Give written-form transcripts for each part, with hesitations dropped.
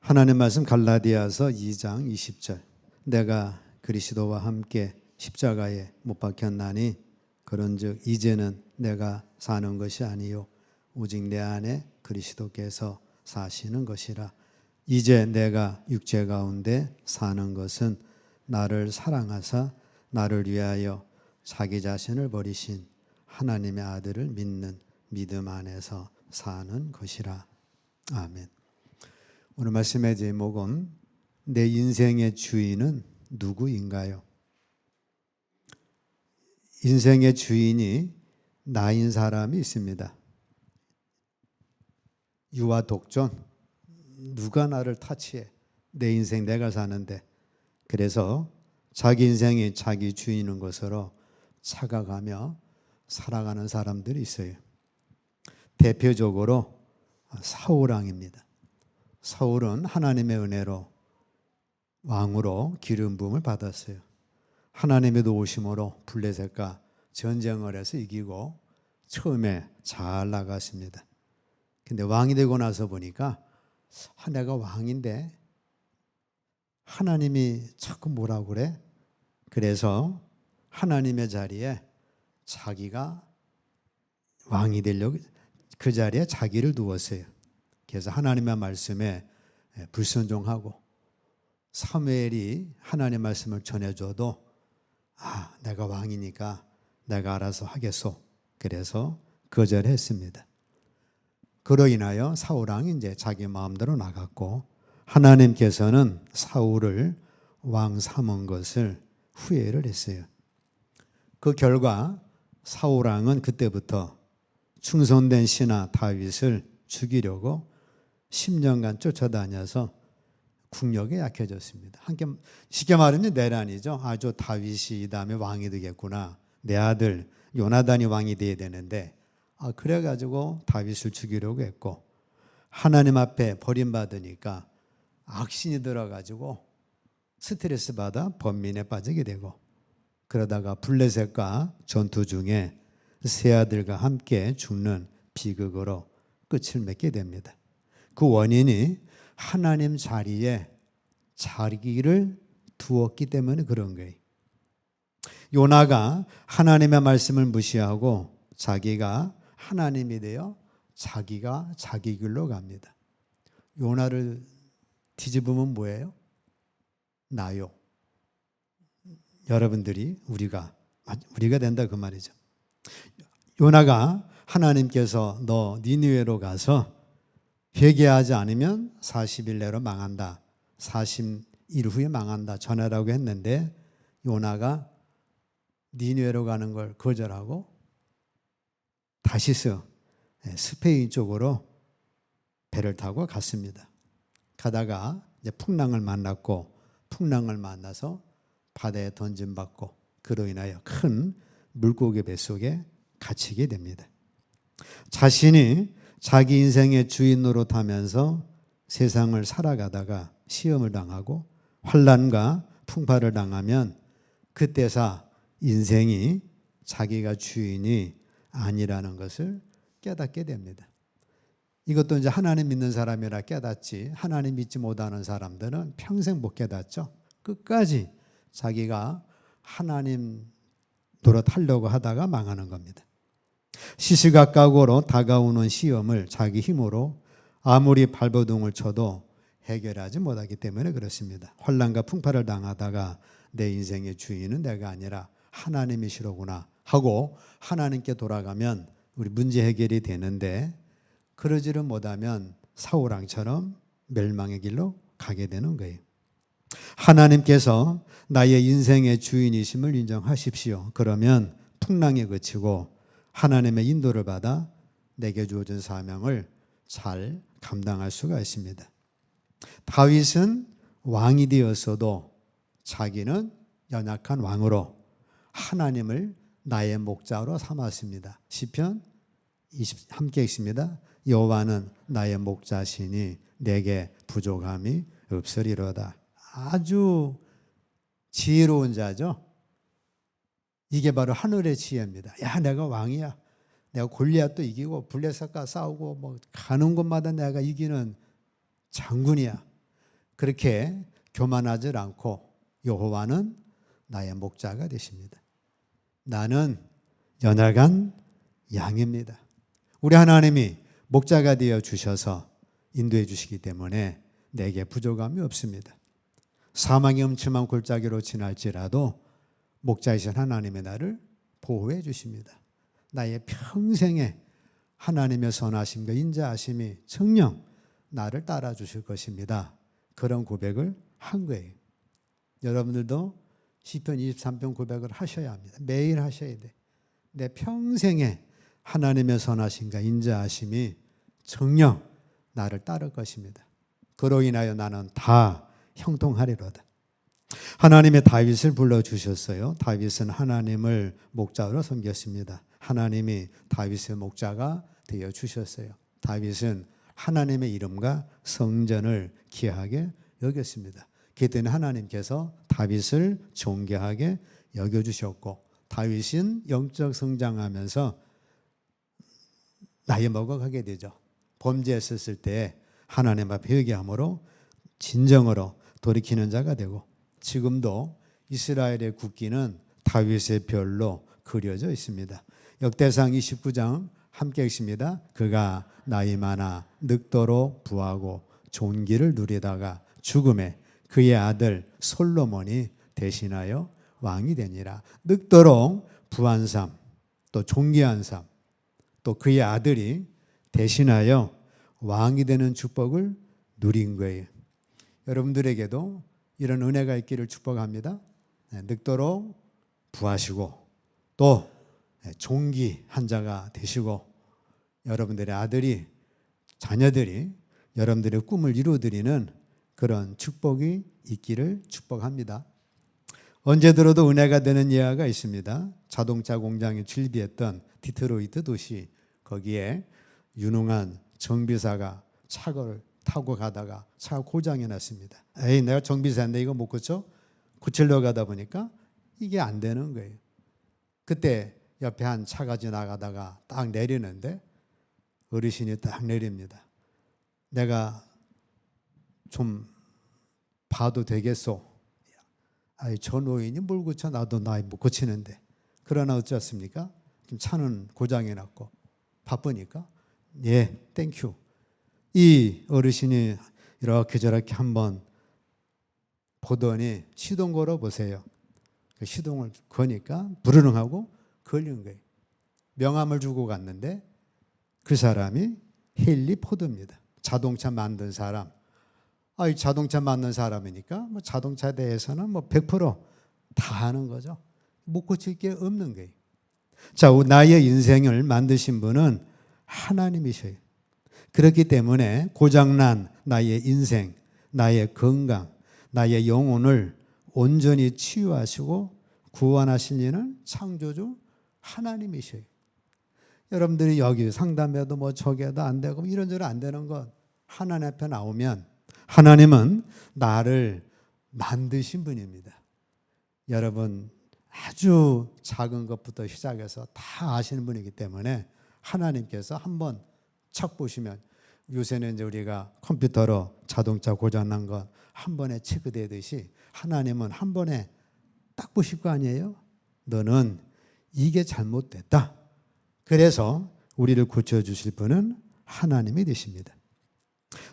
하나님 말씀 갈라디아서 2장 20절. 내가 그리스도와 함께 십자가에 못 박혔나니 그런즉 이제는 내가 사는 것이 아니요 오직 내 안에 그리스도께서 사시는 것이라. 이제 내가 육체 가운데 사는 것은 나를 사랑하사 나를 위하여 자기 자신을 버리신 하나님의 아들을 믿는 믿음 안에서 사는 것이라. 아멘. 오늘 말씀의 제목은 내 인생의 주인은 누구인가요? 인생의 주인이 나인 사람이 있습니다. 유아 독존. 누가 나를 타치해? 내 인생 내가 사는데. 그래서 자기 인생이 자기 주인인 것으로 착각하며 살아가는 사람들이 있어요. 대표적으로 사울왕입니다. 사울은 하나님의 은혜로 왕으로 기름 부음을 받았어요. 하나님의 도우심으로 블레셋과 전쟁을 해서 이기고 처음에 잘 나갔습니다. 근데 왕이 되고 나서 보니까 내가 왕인데 하나님이 자꾸 뭐라고 그래? 그래서 하나님의 자리에 자기가 왕이 되려고 그 자리에 자기를 두었어요. 그래서 하나님의 말씀에 불순종하고 사무엘이 하나님의 말씀을 전해줘도 내가 왕이니까 내가 알아서 하겠소. 그래서 거절했습니다. 그로 인하여 사울왕이 이제 자기 마음대로 나갔고 하나님께서는 사울을 왕 삼은 것을 후회를 했어요. 그 결과 사울왕은 그때부터 충성된 신하 다윗을 죽이려고 10년간 쫓아다녀서 국력이 약해졌습니다. 쉽게 말하면 내란이죠. 저 다윗이 이 다음에 왕이 되겠구나. 내 아들 요나단이 왕이 돼야 되는데 그래가지고 다윗을 죽이려고 했고 하나님 앞에 버림받으니까 악신이 들어가지고 스트레스 받아 번민에 빠지게 되고 그러다가 블레셋과 전투 중에 세 아들과 함께 죽는 비극으로 끝을 맺게 됩니다. 그 원인이 하나님 자리에 자기를 두었기 때문에 그런 거예요. 요나가 하나님의 말씀을 무시하고 자기가 하나님이 되어 자기가 자기 길로 갑니다. 요나를 뒤집으면 뭐예요? 나요. 여러분들이 우리가 된다 그 말이죠. 요나가 하나님께서 너 니느웨로 가서 회개하지 않으면 40일 내로 망한다. 40일 후에 망한다. 전하라고 했는데 요나가 니느웨로 가는 걸 거절하고 다시스 스페인 쪽으로 배를 타고 갔습니다. 가다가 이제 풍랑을 만났고 풍랑을 만나서 바다에 던짐받고 그로 인하여 큰 물고기 뱃속에 갇히게 됩니다. 자신이 자기 인생의 주인 노릇하면서 세상을 살아가다가 시험을 당하고 환난과 풍파를 당하면 그때서 인생이 자기가 주인이 아니라는 것을 깨닫게 됩니다. 이것도 이제 하나님 믿는 사람이라 깨닫지 하나님 믿지 못하는 사람들은 평생 못 깨닫죠. 끝까지 자기가 하나님 노릇하려고 하다가 망하는 겁니다. 시시각각으로 다가오는 시험을 자기 힘으로 아무리 발버둥을 쳐도 해결하지 못하기 때문에 그렇습니다. 환난과 풍파를 당하다가 내 인생의 주인은 내가 아니라 하나님이시로구나 하고 하나님께 돌아가면 우리 문제 해결이 되는데 그러지를 못하면 사울왕처럼 멸망의 길로 가게 되는 거예요. 하나님께서 나의 인생의 주인이심을 인정하십시오. 그러면 풍랑이 그치고 하나님의 인도를 받아 내게 주어진 사명을 잘 감당할 수가 있습니다. 다윗은 왕이 되었어도 자기는 연약한 왕으로 하나님을 나의 목자로 삼았습니다. 시편 20 함께 읽습니다. 여호와는 나의 목자시니 내게 부족함이 없으리로다. 아주 지혜로운 자죠. 이게 바로 하늘의 지혜입니다. 내가 왕이야. 내가 골리앗도 이기고 블레셋과 싸우고 가는 곳마다 내가 이기는 장군이야. 그렇게 교만하지 않고 여호와는 나의 목자가 되십니다. 나는 연약한 양입니다. 우리 하나님이 목자가 되어 주셔서 인도해 주시기 때문에 내게 부족함이 없습니다. 사망의 음침한 골짜기로 지날지라도 목자이신 하나님의 나를 보호해 주십니다. 나의 평생에 하나님의 선하심과 인자하심이 정녕 나를 따라 주실 것입니다. 그런 고백을 한 거예요. 여러분들도 시편 23편 고백을 하셔야 합니다. 매일 하셔야 돼. 내 평생에 하나님의 선하심과 인자하심이 정녕 나를 따를 것입니다. 그로 인하여 나는 다 형통하리로다. 하나님의 다윗을 불러주셨어요. 다윗은 하나님을 목자로 섬겼습니다. 하나님이 다윗의 목자가 되어주셨어요. 다윗은 하나님의 이름과 성전을 귀하게 여겼습니다. 그때는 하나님께서 다윗을 존귀하게 여겨주셨고, 다윗은 영적 성장하면서 나이 먹어가게 되죠. 범죄했었을 때 하나님 앞에 회개함으로 진정으로 돌이키는 자가 되고, 지금도 이스라엘의 국기는 다윗의 별로 그려져 있습니다. 역대상 29장 함께 읽습니다. 그가 나이 많아 늙도록 부하고 존귀를 누리다가 죽음에 그의 아들 솔로몬이 대신하여 왕이 되니라. 늙도록 부한 삶, 또 존귀한 삶, 또 그의 아들이 대신하여 왕이 되는 축복을 누린 거예요. 여러분들에게도 이런 은혜가 있기를 축복합니다. 늙도록 부하시고 또 존귀한 자가 되시고, 여러분들의 아들이, 자녀들이 여러분들의 꿈을 이루어드리는 그런 축복이 있기를 축복합니다. 언제 들어도 은혜가 되는 예화가 있습니다. 자동차 공장에 즐비했던 디트로이트 도시, 거기에 유능한 정비사가 차를 타고 가다가 차가 고장이 났습니다. 에이, 내가 정비사인데 이거 못 고쳐? 고치려고 가다 보니까 이게 안 되는 거예요. 그때 옆에 한 차가 지나가다가 딱 내리는데 어르신이 딱 내립니다. 내가 좀 봐도 되겠소? 아이, 저 노인이 뭘 고쳐? 나도 나이 못 고치는데. 그러나 어쩌습니까? 좀 차는 고장이 났고 바쁘니까 예, 땡큐. 이 어르신이 이렇게 저렇게 한번 보더니 시동 걸어 보세요. 시동을 거니까 부르릉하고 걸린 거예요. 명함을 주고 갔는데 그 사람이 헨리 포드입니다. 자동차 만든 사람. 이 자동차 만든 사람이니까 뭐 자동차에 대해서는 뭐 100%다 아는 거죠. 못 고칠 게 없는 거예요. 자, 나의 인생을 만드신 분은 하나님이셔요. 그렇기 때문에 고장난 나의 인생, 나의 건강, 나의 영혼을 온전히 치유하시고 구원하실 이는 창조주 하나님이셔요. 여러분들이 여기 상담해도 뭐 저게도 안 되고 이런저런 안 되는 건 하나님 앞에 나오면 하나님은 나를 만드신 분입니다. 여러분 아주 작은 것부터 시작해서 다 아시는 분이기 때문에 하나님께서 한번 척 보시면, 요새는 이제 우리가 컴퓨터로 자동차 고장난 건 한 번에 체크되듯이 하나님은 한 번에 딱 보실 거 아니에요? 너는 이게 잘못됐다. 그래서 우리를 고쳐주실 분은 하나님이 되십니다.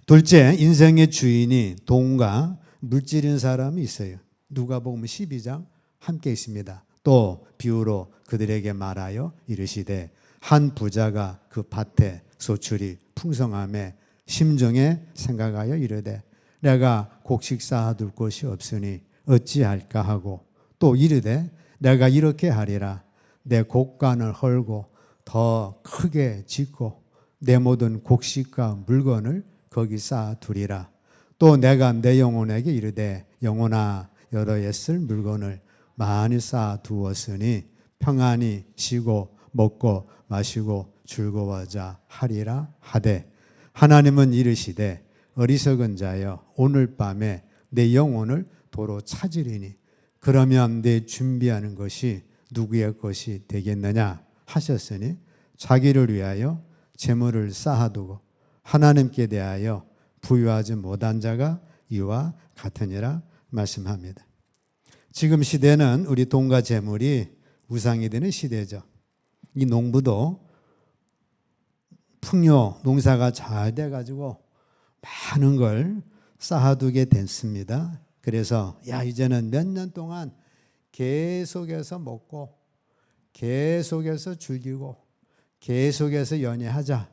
둘째, 인생의 주인이 돈과 물질인 사람이 있어요. 누가복음 12장 함께 있습니다. 또 비유로 그들에게 말하여 이르시되 한 부자가 그 밭에 소출이 풍성함에 심중에 생각하여 이르되 내가 곡식 쌓아둘 곳이 없으니 어찌할까 하고, 또 이르되 내가 이렇게 하리라. 내 곡간을 헐고 더 크게 짓고 내 모든 곡식과 물건을 거기 쌓아두리라. 또 내가 내 영혼에게 이르되 영혼아, 여러 애쓸 물건을 많이 쌓아두었으니 평안히 쉬고 먹고 마시고 즐거워하자 하리라 하되, 하나님은 이르시되 어리석은 자여, 오늘 밤에 내 영혼을 도로 찾으리니 그러면 내 준비하는 것이 누구의 것이 되겠느냐 하셨으니, 자기를 위하여 재물을 쌓아두고 하나님께 대하여 부유하지 못한 자가 이와 같으니라 말씀합니다. 지금 시대는 우리 돈과 재물이 우상이 되는 시대죠. 이 농부도 풍요, 농사가 잘 돼가지고 많은 걸 쌓아두게 됐습니다. 그래서 이제는 몇 년 동안 계속해서 먹고 계속해서 즐기고 계속해서 연애하자.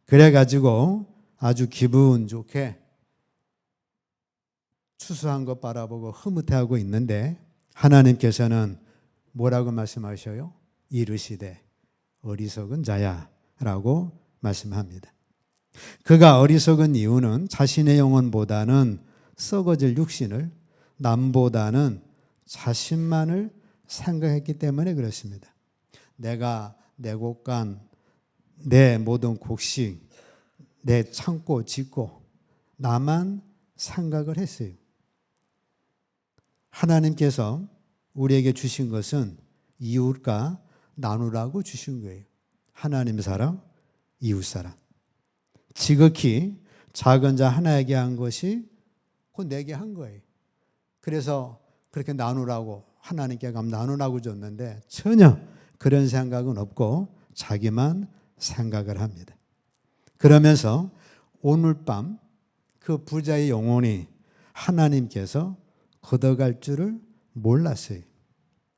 그래가지고 아주 기분 좋게 추수한 것 바라보고 흐뭇해하고 있는데 하나님께서는 뭐라고 말씀하셔요? 이르시되 어리석은 자야 라고 말씀합니다. 그가 어리석은 이유는 자신의 영혼보다는 썩어질 육신을, 남보다는 자신만을 생각했기 때문에 그렇습니다. 내가 내 곳간, 내 모든 곡식, 내 창고 짓고 나만 생각을 했어요. 하나님께서 우리에게 주신 것은 이웃과 나누라고 주신 거예요. 하나님 사랑, 이웃 사랑. 지극히 작은 자 하나에게 한 것이 곧 내게 한 거예요. 그래서 그렇게 나누라고 하나님께 나누라고 줬는데 전혀 그런 생각은 없고 자기만 생각을 합니다. 그러면서 오늘 밤 그 부자의 영혼이 하나님께서 걷어갈 줄을 몰랐어요.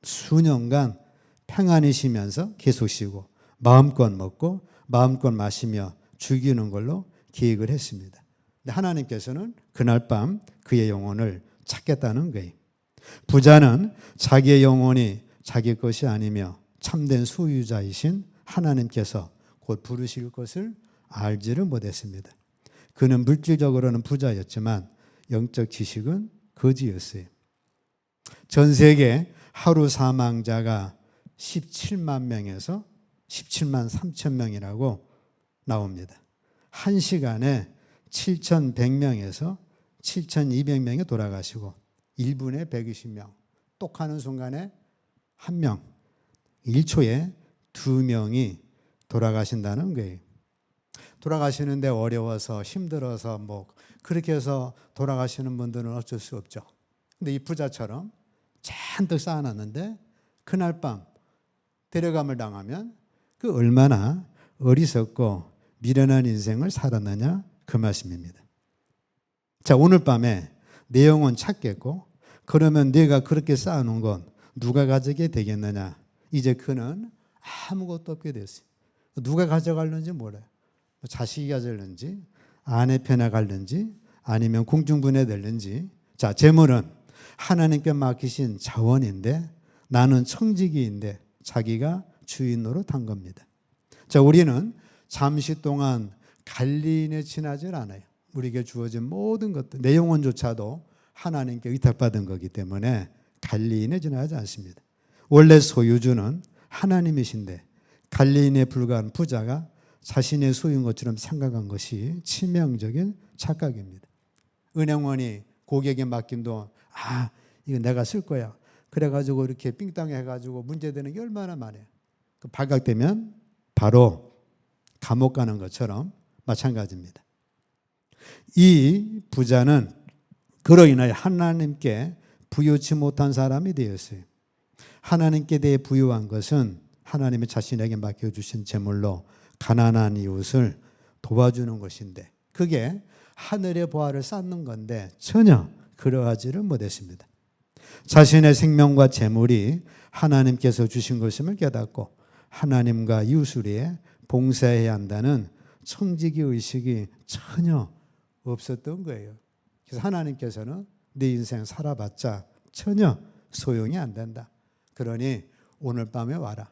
수년간 평안히 쉬면서 계속 쉬고 마음껏 먹고 마음껏 마시며 즐기는 걸로 계획을 했습니다. 근데 하나님께서는 그날 밤 그의 영혼을 찾겠다는 거예요. 부자는 자기의 영혼이 자기 것이 아니며 참된 소유자이신 하나님께서 곧 부르실 것을 알지를 못했습니다. 그는 물질적으로는 부자였지만 영적 지식은 거지였어요. 전 세계 하루 사망자가 17만 명에서 17만 3천 명이라고 나옵니다. 한 시간에 7,100명에서 7,200명이 돌아가시고 1분에 120명, 똑하는 순간에 1명, 1초에 2명이 돌아가신다는 거예요. 돌아가시는데 어려워서 힘들어서 그렇게 해서 돌아가시는 분들은 어쩔 수 없죠. 근데 이 부자처럼 잔뜩 쌓아놨는데 그날 밤 데려감을 당하면 그 얼마나 어리석고 미련한 인생을 살았느냐 그 말씀입니다. 자, 오늘 밤에 내 영혼 찾겠고 그러면 네가 그렇게 쌓아놓은 건 누가 가지게 되겠느냐. 이제 그는 아무것도 없게 됐어요. 누가 가져갈는지 몰라요. 자식이 가져갈는지 아내 편에 갈는지 아니면 공중분해될는지. 자, 재물은 하나님께 맡기신 자원인데 나는 청지기인데 자기가 주인 노릇한 겁니다. 자, 우리는 잠시 동안 관리인에 지나질 않아요. 우리에게 주어진 모든 것들, 내 영혼조차도 하나님께 위탁받은 거기 때문에 관리인에 지나지 않습니다. 원래 소유주는 하나님이신데 관리인에 불과한 부자가 자신의 소유인 것처럼 생각한 것이 치명적인 착각입니다. 은행원이 고객에게 맡긴 돈, 이거 내가 쓸 거야. 그래가지고 이렇게 삥땅 해가지고 문제되는 게 얼마나 많아요. 발각되면 바로 감옥 가는 것처럼 마찬가지입니다. 이 부자는 그로 인하여 하나님께 부유치 못한 사람이 되었어요. 하나님께 대해 부유한 것은 하나님이 자신에게 맡겨주신 재물로 가난한 이웃을 도와주는 것인데 그게 하늘의 보화를 쌓는 건데 전혀 그러하지를 못했습니다. 자신의 생명과 재물이 하나님께서 주신 것임을 깨닫고 하나님과 이웃을 위해 봉사해야 한다는 청지기 의식이 전혀 없었던 거예요. 그래서 하나님께서는 네 인생 살아봤자 전혀 소용이 안 된다. 그러니 오늘 밤에 와라.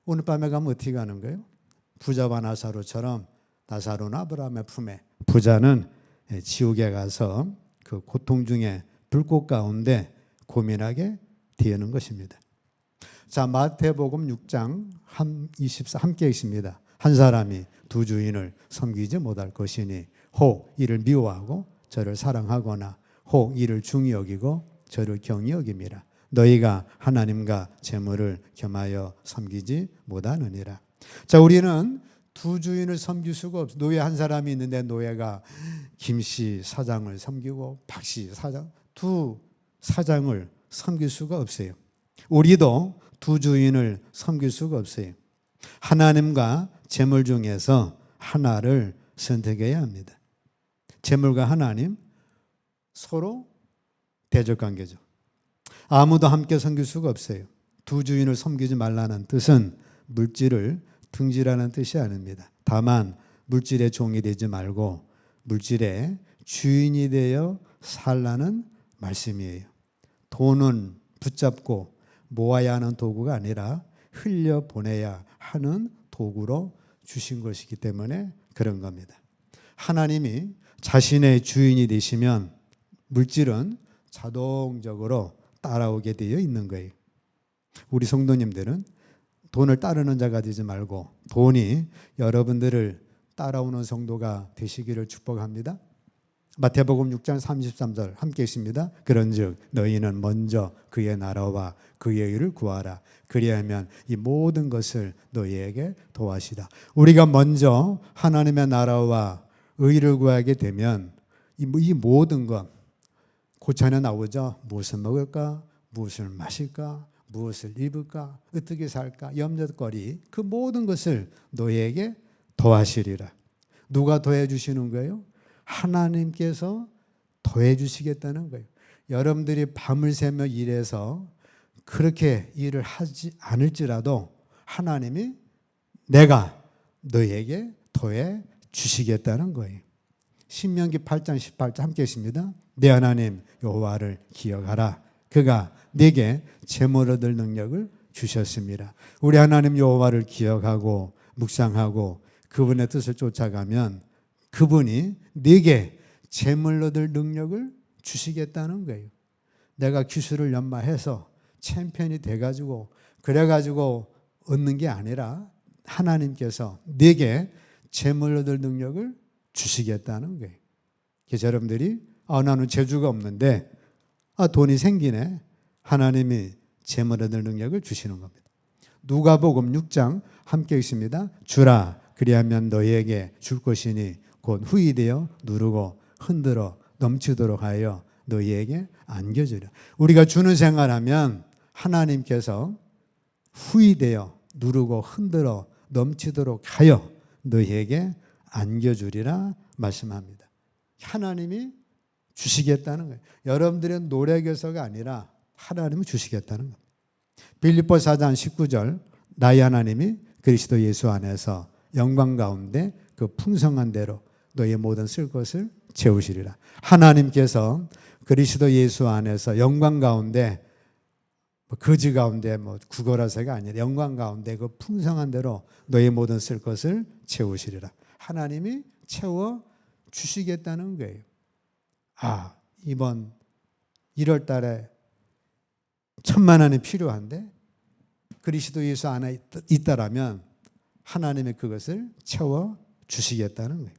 오늘 밤에 가면 어떻게 가는 거예요? 부자와 나사로처럼 나사로는 아브라함의 품에, 부자는 지옥에 가서 그 고통 중에 불꽃 가운데 고민하게 되는 것입니다. 자, 마태복음 6장 24 함께 있습니다. 한 사람이 두 주인을 섬기지 못할 것이니 혹 이를 미워하고 저를 사랑하거나 혹 이를 중히 여기고 저를 경히 여김이라. 너희가 하나님과 재물을 겸하여 섬기지 못하느니라. 자, 우리는 두 주인을 섬길 수가 없어. 노예 한 사람이 있는데 노예가 김씨 사장을 섬기고 박씨 사장, 두 사장을 섬길 수가 없어요. 우리도 두 주인을 섬길 수가 없어요. 하나님과 재물 중에서 하나를 선택해야 합니다. 재물과 하나님 서로 대적 관계죠. 아무도 함께 섬길 수가 없어요. 두 주인을 섬기지 말라는 뜻은 물질을 등지라는 뜻이 아닙니다. 다만 물질의 종이 되지 말고 물질의 주인이 되어 살라는 말씀이에요. 돈은 붙잡고 모아야 하는 도구가 아니라 흘려보내야 하는 도구로 주신 것이기 때문에 그런 겁니다. 하나님이 자신의 주인이 되시면 물질은 자동적으로 따라오게 되어 있는 거예요. 우리 성도님들은 돈을 따르는 자가 되지 말고 돈이 여러분들을 따라오는 성도가 되시기를 축복합니다. 마태복음 6장 33절 함께 있습니다. 그런즉 너희는 먼저 그의 나라와 그의 의를 구하라. 그리하면 이 모든 것을 너희에게 더하시라. 우리가 먼저 하나님의 나라와 의를 구하게 되면 이 모든 것 고찬에 나오죠. 무엇을 먹을까? 무엇을 마실까? 무엇을 입을까? 어떻게 살까? 염려거리 그 모든 것을 너희에게 더하시리라. 누가 더해 주시는 거예요? 하나님께서 더해 주시겠다는 거예요. 여러분들이 밤을 새며 일해서 그렇게 일을 하지 않을지라도 하나님이 내가 너희에게 더해 주시겠다는 거예요. 신명기 8장 18절 함께 있습니다. 내 하나님 여호와를 기억하라. 그가 네게 재물 얻을 능력을 주셨습니다. 우리 하나님 여호와를 기억하고 묵상하고 그분의 뜻을 쫓아가면 그분이 네게 재물 얻을 능력을 주시겠다는 거예요. 내가 기술을 연마해서 챔피언이 돼가지고 그래가지고 얻는 게 아니라 하나님께서 네게 재물 얻을 능력을 주시겠다는 거예요. 그래서 여러분들이 나는 재주가 없는데 돈이 생기네. 하나님이 재물 얻을 능력을 주시는 겁니다. 누가복음 6장 함께 있습니다. 주라 그리하면 너희에게 줄 것이니 곧 후히 되어 누르고 흔들어 넘치도록 하여 너희에게 안겨주라. 우리가 주는 생활하면 하나님께서 후히 되어 누르고 흔들어 넘치도록 하여 너희에게 안겨주리라 말씀합니다. 하나님이 주시겠다는 거예요. 여러분들의 노력에서가 아니라 하나님이 주시겠다는 겁니다. 빌립보 4장 19절 나의 하나님이 그리스도 예수 안에서 영광 가운데 그 풍성한 대로 너의 모든 쓸 것을 채우시리라. 하나님께서 그리스도 예수 안에서 영광 가운데 거지 가운데 구걸하세가 아니라 영광 가운데 그 풍성한 대로 너의 모든 쓸 것을 채우시리라. 하나님이 채워 주시겠다는 거예요. 이번 1월 달에 1,000만 원이 필요한데 그리스도 예수 안에 있다라면 하나님이 그것을 채워 주시겠다는 거예요.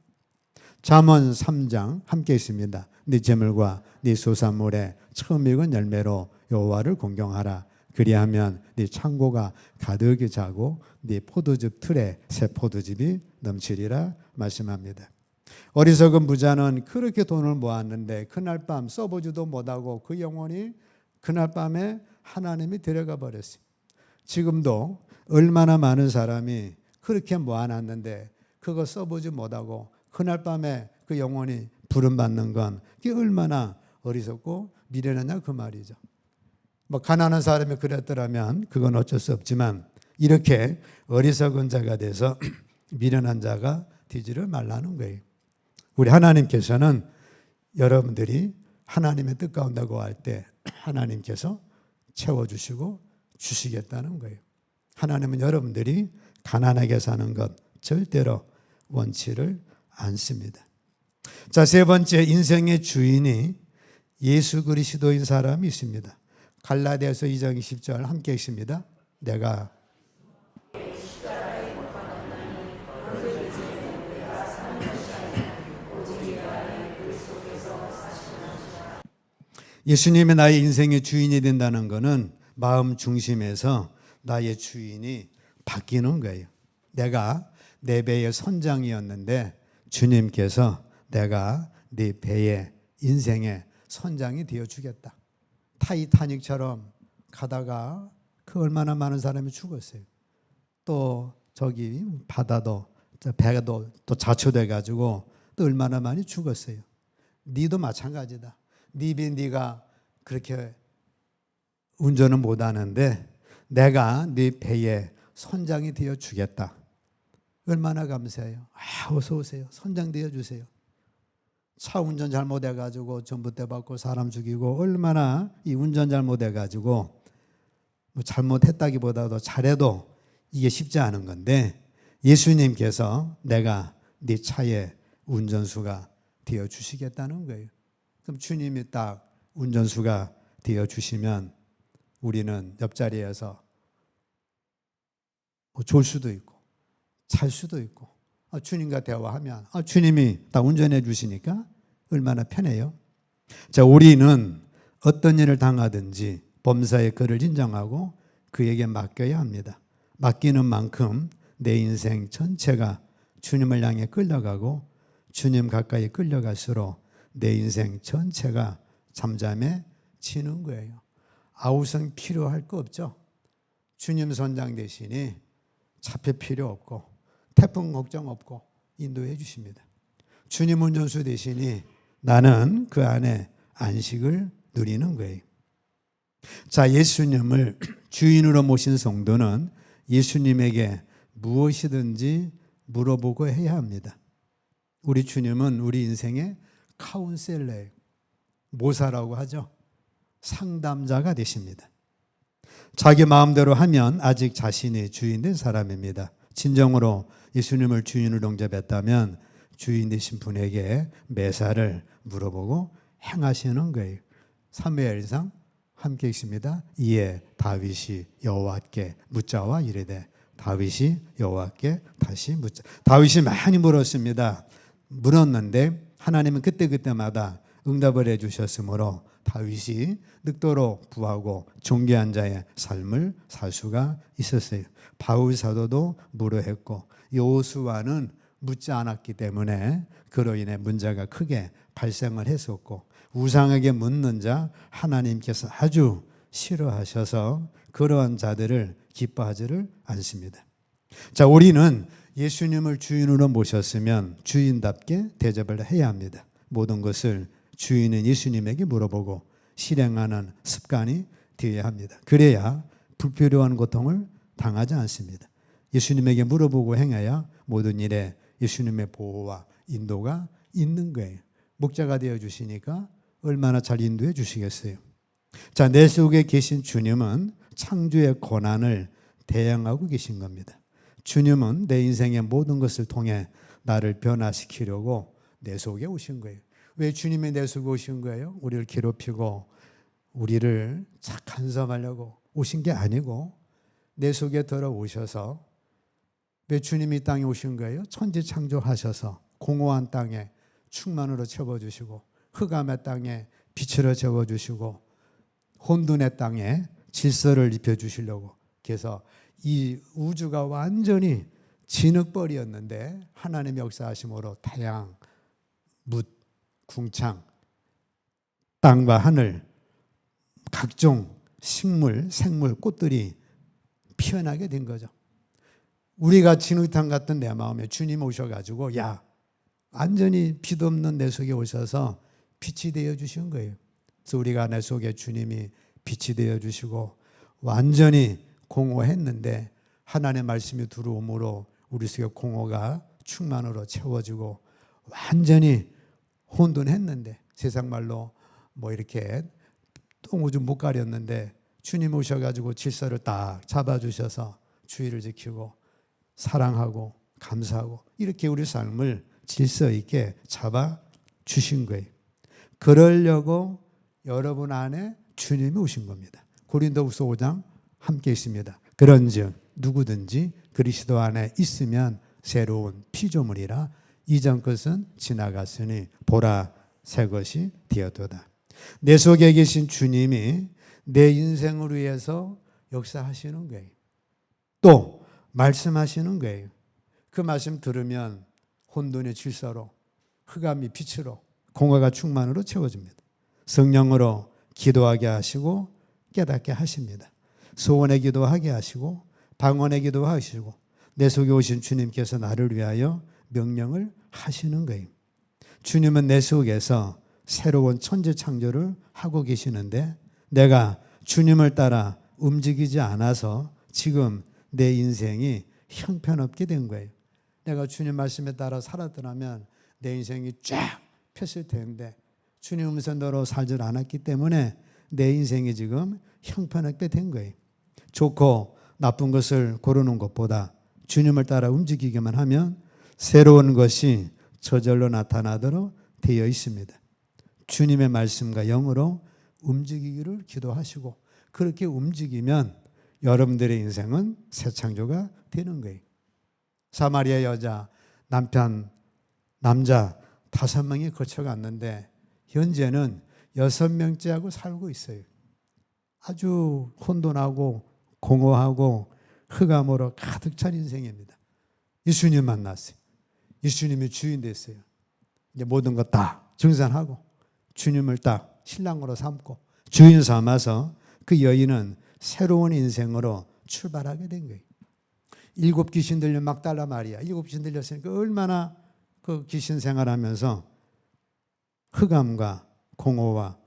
잠언 3장 함께 있습니다. 네 재물과 네 소산물에 처음 익은 열매로 여호와를 공경하라. 그리하면 네 창고가 가득히 차고 네 포도즙 틀에 새 포도즙이 넘치리라 말씀합니다. 어리석은 부자는 그렇게 돈을 모았는데 그날 밤 써보지도 못하고 그 영혼이 그날 밤에 하나님이 데려가 버렸어요. 지금도 얼마나 많은 사람이 그렇게 모아놨는데 그거 써보지 못하고 그날 밤에 그 영혼이 부름받는 건 그게 얼마나 어리석고 미련하냐 그 말이죠. 가난한 사람이 그랬더라면 그건 어쩔 수 없지만 이렇게 어리석은 자가 돼서 미련한 자가 되지를 말라는 거예요. 우리 하나님께서는 여러분들이 하나님의 뜻 가운데 구할 때 하나님께서 채워주시고 주시겠다는 거예요. 하나님은 여러분들이 가난하게 사는 것 절대로 원치를 않습니다. 자, 세 번째 인생의 주인이 예수 그리스도인 사람이 있습니다. 갈라디아서 2장 20절 함께 있습니다. 내가 예수님이 나의 인생의 주인이 된다는 것은 마음 중심에서 나의 주인이 바뀌는 거예요. 내가 내 배의 선장이었는데 주님께서 내가 네 배의 인생의 선장이 되어주겠다. 타이타닉처럼 가다가 그 얼마나 많은 사람이 죽었어요. 또 저기 바다도 배가 또 자초돼 가지고 또 얼마나 많이 죽었어요. 니도 마찬가지다. 니 배 네가 그렇게 운전은 못하는데 내가 네 배의 선장이 되어 주겠다. 얼마나 감사해요. 어서 오세요. 선장 되어 주세요. 차 운전 잘못해 가지고 전봇대 받고 사람 죽이고 얼마나 이 운전 잘못해 가지고 뭐 잘못했다기보다도 잘해도 이게 쉽지 않은 건데 예수님께서 내가 네 차의 운전수가 되어 주시겠다는 거예요. 그럼 주님이 딱 운전수가 되어 주시면 우리는 옆자리에서 졸 수도 있고 잘 수도 있고 주님과 대화하면 주님이 다 운전해 주시니까 얼마나 편해요. 자, 우리는 어떤 일을 당하든지 범사의 그를 인정하고 그에게 맡겨야 합니다. 맡기는 만큼 내 인생 전체가 주님을 향해 끌려가고 주님 가까이 끌려갈수록 내 인생 전체가 잠잠해지는 거예요. 아우성 필요할 거 없죠. 주님 선장 되시니 차표 필요 없고 태풍 걱정 없고 인도해 주십니다. 주님 운전수 되시니 나는 그 안에 안식을 누리는 거예요. 자, 예수님을 주인으로 모신 성도는 예수님에게 무엇이든지 물어보고 해야 합니다. 우리 주님은 우리 인생의 카운셀러예요. 모사라고 하죠. 상담자가 되십니다. 자기 마음대로 하면 아직 자신이 주인 된 사람입니다. 진정으로 예수님을 주인으로 영접했다면 주인 되신 분에게 매사를 물어보고 행하시는 거예요. 사무엘상 함께 읽습니다. 이에 다윗이 여호와께 묻자와 이르되 다윗이 여호와께 다시 묻자. 다윗이 많이 물었습니다. 물었는데 하나님은 그때그때마다 응답을 해주셨으므로 다윗이 늙도록 부하고 존귀한 자의 삶을 살 수가 있었어요. 바울 사도도 무료했고 여호수아는 묻지 않았기 때문에 그로 인해 문제가 크게 발생을 했었고 우상에게 묻는 자 하나님께서 아주 싫어하셔서 그러한 자들을 기뻐하지를 않습니다. 자, 우리는 예수님을 주인으로 모셨으면 주인답게 대접을 해야 합니다. 모든 것을 주인은 예수님에게 물어보고 실행하는 습관이 되어야 합니다. 그래야 불필요한 고통을 당하지 않습니다. 예수님에게 물어보고 행해야 모든 일에 예수님의 보호와 인도가 있는 거예요. 목자가 되어 주시니까 얼마나 잘 인도해 주시겠어요. 자, 내 속에 계신 주님은 창조의 고난을 대행하고 계신 겁니다. 주님은 내 인생의 모든 것을 통해 나를 변화시키려고 내 속에 오신 거예요. 왜 주님이 내 속에 오신 거예요? 우리를 괴롭히고 우리를 간섭하려고 오신 게 아니고 내 속에 들어오셔서 왜 주님이 이 땅에 오신 거예요? 천지 창조하셔서 공허한 땅에 충만으로 채워주시고 흑암의 땅에 빛으로 채워주시고 혼돈의 땅에 질서를 입혀주시려고. 그래서 이 우주가 완전히 진흙벌이었는데 하나님 역사하심으로 태양, 묻, 궁창, 땅과 하늘, 각종 식물, 생물, 꽃들이 피어나게 된 거죠. 우리가 진흙탕 같은 내 마음에 주님 오셔가지고 완전히 빛 없는 내 속에 오셔서 빛이 되어주신 거예요. 그래서 우리가 내 속에 주님이 빛이 되어주시고 완전히 공허했는데 하나님의 말씀이 들어오므로 우리 속에 공허가 충만으로 채워지고 완전히 혼돈했는데 세상 말로 뭐 이렇게 똥오줌 못 가렸는데 주님 오셔가지고 질서를 딱 잡아주셔서 주의를 지키고 사랑하고 감사하고 이렇게 우리 삶을 질서 있게 잡아주신 거예요. 그러려고 여러분 안에 주님이 오신 겁니다. 고린도후서 5장 함께 있습니다. 그런즉 누구든지 그리스도 안에 있으면 새로운 피조물이라 이전 것은 지나갔으니 보라 새 것이 되었도다. 내 속에 계신 주님이 내 인생을 위해서 역사하시는 거예요. 또 말씀하시는 거예요. 그 말씀 들으면 혼돈의 질서로, 흑암이 빛으로, 공허가 충만으로 채워집니다. 성령으로 기도하게 하시고 깨닫게 하십니다. 소원의 기도하게 하시고 방언의 기도하시고 내 속에 오신 주님께서 나를 위하여 명령을 하시는 거예요. 주님은 내 속에서 새로운 천지 창조를 하고 계시는데 내가 주님을 따라 움직이지 않아서 지금 내 인생이 형편없게 된 거예요. 내가 주님 말씀에 따라 살았더라면 내 인생이 쫙 폈을 텐데 주님 음성대로 살지 않았기 때문에 내 인생이 지금 형편없게 된 거예요. 좋고 나쁜 것을 고르는 것보다 주님을 따라 움직이기만 하면 새로운 것이 저절로 나타나도록 되어 있습니다. 주님의 말씀과 영으로 움직이기를 기도하시고 그렇게 움직이면 여러분들의 인생은 새 창조가 되는 거예요. 사마리아 여자, 남자 5명이 거쳐갔는데 현재는 6명째하고 살고 있어요. 아주 혼돈하고 공허하고 흑암으로 가득 찬 인생입니다. 예수님 만났어요. 예수님이 주인 됐어요. 이제 모든 것 다 정산하고 주님을 딱 신랑으로 삼고 주인 삼아서 그 여인은 새로운 인생으로 출발하게 된 거예요. 7 귀신 들린 막달라 마리아, 7 귀신 들렸으니까 얼마나 그 귀신 생활하면서 흑암과 공허와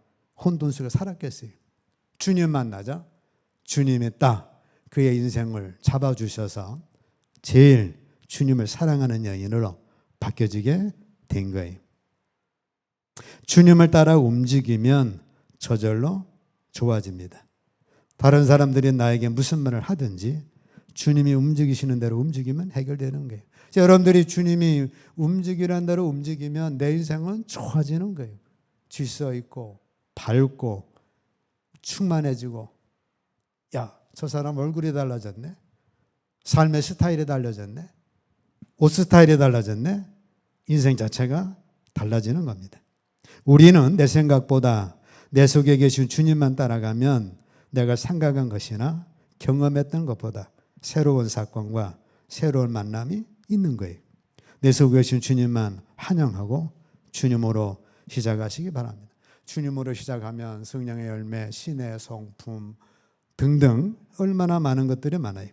혼돈 속에 살았겠어요. 주님 만나자 주님이 딱 그의 인생을 잡아주셔서 제일 주님을 사랑하는 여인으로 바뀌어지게 된 거예요. 주님을 따라 움직이면 저절로 좋아집니다. 다른 사람들이 나에게 무슨 말을 하든지 주님이 움직이시는 대로 움직이면 해결되는 거예요. 여러분들이 주님이 움직이라는 대로 움직이면 내 인생은 좋아지는 거예요. 질서 있고 밝고 충만해지고, 야, 저 사람 얼굴이 달라졌네. 삶의 스타일이 달라졌네. 옷 스타일이 달라졌네. 인생 자체가 달라지는 겁니다. 우리는 내 생각보다 내 속에 계신 주님만 따라가면 내가 생각한 것이나 경험했던 것보다 새로운 사건과 새로운 만남이 있는 거예요. 내 속에 계신 주님만 환영하고 주님으로 시작하시기 바랍니다. 주님으로 시작하면 성령의 열매, 신의 성품 등등 얼마나 많은 것들이 많아요.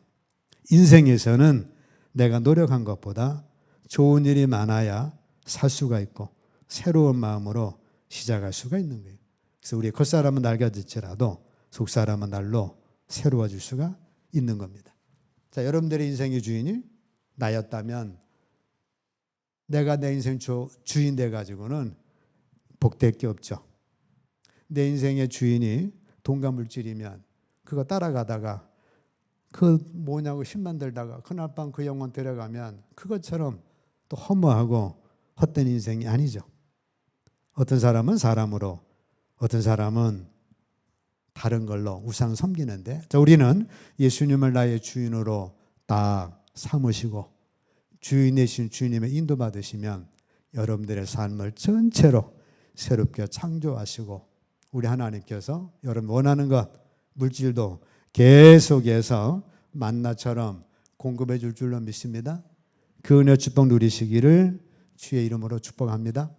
인생에서는 내가 노력한 것보다 좋은 일이 많아야 살 수가 있고 새로운 마음으로 시작할 수가 있는 거예요. 그래서 우리 겉사람은 낡아질지라도 속사람은 날로 새로워질 수가 있는 겁니다. 자, 여러분들의 인생의 주인이 나였다면 내가 내 인생 주인 돼가지고는 복될 게 없죠. 내 인생의 주인이 돈과 물질이면 그거 따라가다가 그 뭐냐고 힘만 들다가 그날 밤 그 영혼 데려가면 그것처럼 또 허무하고 헛된 인생이 아니죠. 어떤 사람은 사람으로, 어떤 사람은 다른 걸로 우상 섬기는데, 자, 우리는 예수님을 나의 주인으로 딱 삼으시고 주인 되신 주님의 인도받으시면 여러분들의 삶을 전체로 새롭게 창조하시고 우리 하나님께서 여러분 원하는 것, 물질도 계속해서 만나처럼 공급해 줄 줄로 믿습니다. 그 은혜 축복 누리시기를 주의 이름으로 축복합니다.